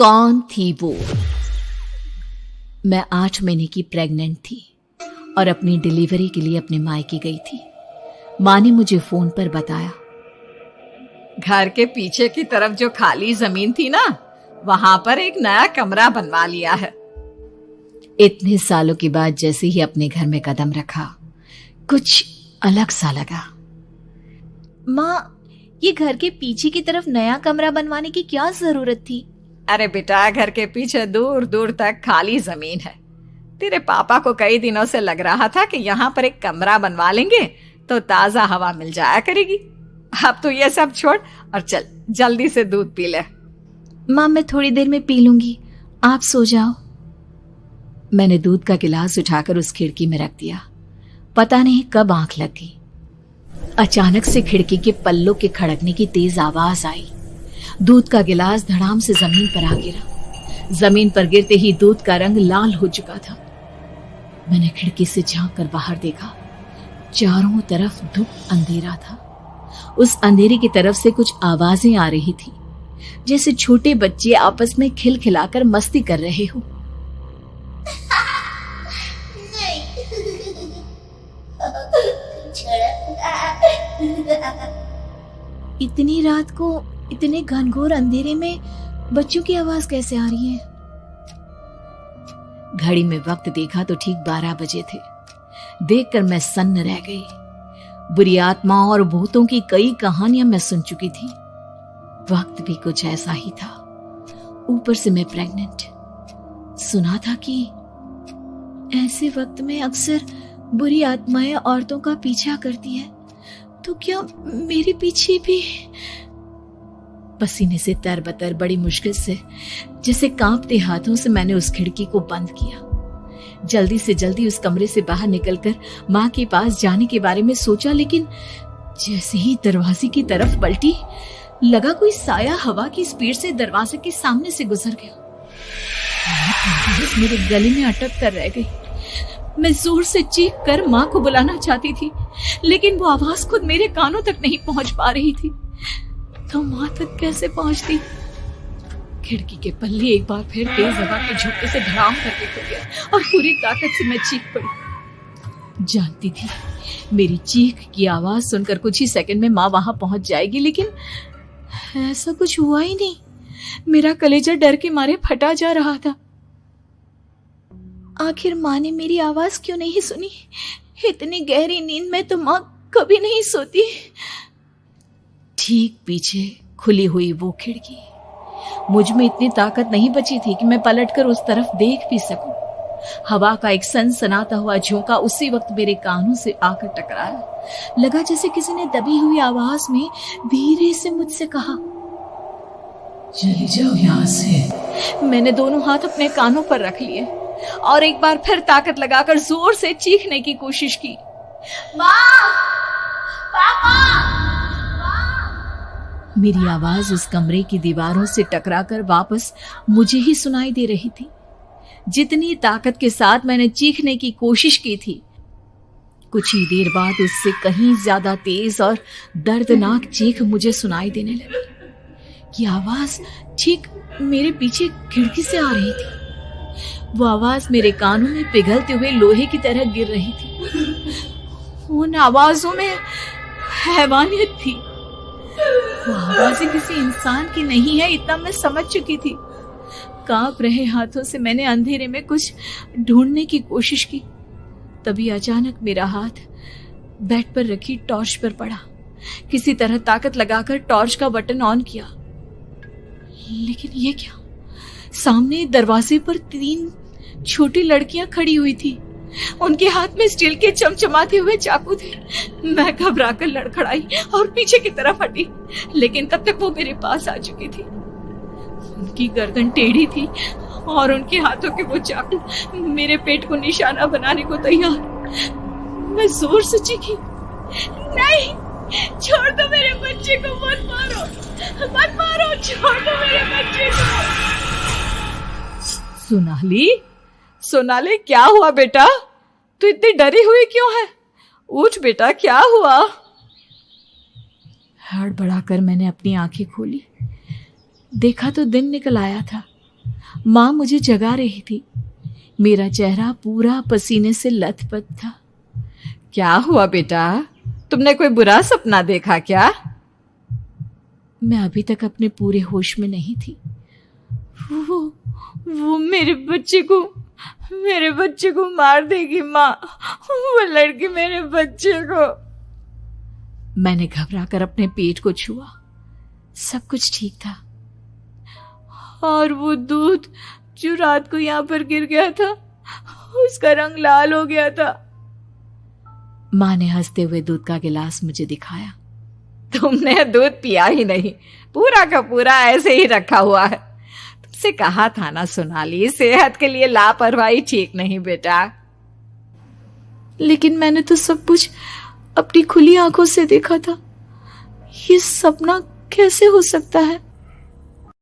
कौन थी वो? मैं 8 महीने की प्रेग्नेंट थी और अपनी डिलीवरी के लिए अपने मायके गई थी। माँ ने मुझे फोन पर बताया, घर के पीछे की तरफ जो खाली जमीन थी ना, वहां पर एक नया कमरा बनवा लिया है। इतने सालों के बाद जैसे ही अपने घर में कदम रखा, कुछ अलग सा लगा। माँ, ये घर के पीछे की तरफ नया कमरा बनवाने की क्या जरूरत थी? अरे बेटा, घर के पीछे दूर दूर तक खाली जमीन है। तेरे पापा को कई दिनों से लग रहा था कि यहाँ पर एक कमरा बनवा लेंगे तो ताजा हवा मिल जाया करेगी। अब तो ये सब छोड़ और चल जल्दी से दूध पी ले। माँ, मैं थोड़ी देर में पी लूंगी, आप सो जाओ। मैंने दूध का गिलास उठाकर उस खिड़की में रख दिया। पता नहीं कब आंख लग गई। अचानक से खिड़की के पल्लों के खड़कने की तेज आवाज आई। दूध का गिलास धड़ाम से जमीन पर आ गिरा। जमीन पर गिरते ही दूध का रंग लाल हो चुका था। मैंने खिड़की से झांक कर बाहर देखा। चारों तरफ धूप अंधेरा था। उस अंधेरे की तरफ से कुछ आवाजें आ रही थी, जैसे छोटे बच्चे आपस में खिलखिलाकर मस्ती कर रहे हो। इतनी रात को इतने घनघोर अंधेरे में बच्चों की आवाज कैसे आ रही है? घड़ी में वक्त देखा तो ठीक 12 बजे थे। देखकर मैं सन्न रह गई। बुरी आत्माओं और भूतों की कई कहानियां मैं सुन चुकी थी। वक्त भी कुछ ऐसा ही था। ऊपर से मैं प्रेग्नेंट। सुना था कि ऐसे वक्त में अक्सर बुरी आत्माएं औरतों का पीछा करती है, तो क्या मेरे पीछे भी? पसीने से तरबतर बड़ी मुश्किल से, जैसे कांपते हाथों से मैंने उस खिड़की को बंद किया। जल्दी से जल्दी उस कमरे से बाहर निकलकर माँ के पास जाने के बारे में सोचा, लेकिन जैसे ही दरवाजे की तरफ पलटी, लगा कोई साया हवा की स्पीड से दरवाजे के सामने से गुजर गया। मेरे गले में अटक कर रह गई। मैं जोर से चीख कर माँ को बुलाना चाहती थी, लेकिन वो आवाज खुद मेरे कानों तक नहीं पहुंच पा रही थी। तो माँ तक कैसे पहुंचती? खिड़की के पल्ले एक बार फिर तेज हवा के झोंके से धड़ाम करके खुल गया और पूरी ताकत से मैं चीख पड़ी। जानती थी मेरी चीख की आवाज सुनकर कुछ ही सेकंड में माँ वहां पहुंच जाएगी, लेकिन ऐसा कुछ हुआ ही नहीं। मेरा कलेजा डर के मारे फटा जा रहा था। आखिर माँ ने मेरी आवाज क्यों नहीं सुनी? इतनी गहरी नींद में तो माँ कभी नहीं सोती। ठीक पीछे खुली हुई वो खिड़की। मुझ में इतनी ताकत नहीं बची थी कि मैं पलटकर उस तरफ देख भी सकूं। हवा का एक सनसनाता हुआ झोंका उसी वक्त मेरे कानों से आकर टकराया। लगा जैसे किसी ने दबी हुई आवाज में धीरे से मुझसे कहा, चली जाओ यहां से। मैंने दोनों हाथ अपने कानों पर रख लिए और एक बार फिर ताकत लगाकर जोर से चीखने की कोशिश की। माँ! पापा! मेरी आवाज उस कमरे की दीवारों से टकराकर वापस मुझे ही सुनाई दे रही थी। जितनी ताकत के साथ मैंने चीखने की कोशिश की थी, कुछ ही देर बाद उससे कहीं ज्यादा तेज और दर्दनाक चीख मुझे सुनाई देने लगी। कि आवाज ठीक मेरे पीछे खिड़की से आ रही थी। वो आवाज मेरे कानों में पिघलते हुए लोहे की तरह गिर रही थी। उन आवाजों में हैवानियत थी। वो आवाजें किसी इंसान की नहीं है, इतना मैं समझ चुकी थी। कांप रहे हाथों से मैंने अंधेरे में कुछ ढूंढने की कोशिश की। तभी अचानक मेरा हाथ बेड पर रखी टॉर्च पर पड़ा। किसी तरह ताकत लगाकर टॉर्च का बटन ऑन किया, लेकिन ये क्या? सामने दरवाजे पर 3 छोटी लड़कियां खड़ी हुई थी। उनके हाथ में स्टील के चमचमाते हुए चाकू थे। मैं घबराकर लड़खड़ाई और पीछे की तरफ हटी, लेकिन तब तक वो मेरे पास आ चुकी थी। उनकी गर्दन टेढ़ी थी और उनके हाथों के वो चाकू मेरे पेट को निशाना बनाने को तैयार। मैं जोर से चीखी, नहीं, छोड़ दो मेरे बच्चे को, मत मारो, मत मारो, छोड़ दो मेरे बच्चे को। सोनाली, क्या हुआ बेटा? तू इतनी डरी हुई क्यों है? उठ बेटा, क्या हुआ? हड़बड़ाकर मैंने अपनी आंखें खोली। देखा तो दिन निकल आया था। माँ मुझे जगा रही थी। मेरा चेहरा पूरा पसीने से लथपथ था। क्या हुआ बेटा, तुमने कोई बुरा सपना देखा क्या? मैं अभी तक अपने पूरे होश में नहीं थी। वो मेरे बच्चे को मार देगी माँ। वो लड़की मेरे बच्चे को। मैंने घबराकर अपने पेट को छुआ। सब कुछ ठीक था। और वो दूध जो रात को यहाँ पर गिर गया था, उसका रंग लाल हो गया था। माँ ने हंसते हुए दूध का गिलास मुझे दिखाया। तुमने दूध पिया ही नहीं, पूरा का पूरा ऐसे ही रखा हुआ है। तुमसे कहा था ना सोनाली, सेहत के लिए लापरवाही ठीक नहीं बेटा। लेकिन मैंने तो सब कुछ अपनी खुली आंखों से देखा था। ये सपना कैसे हो सकता है?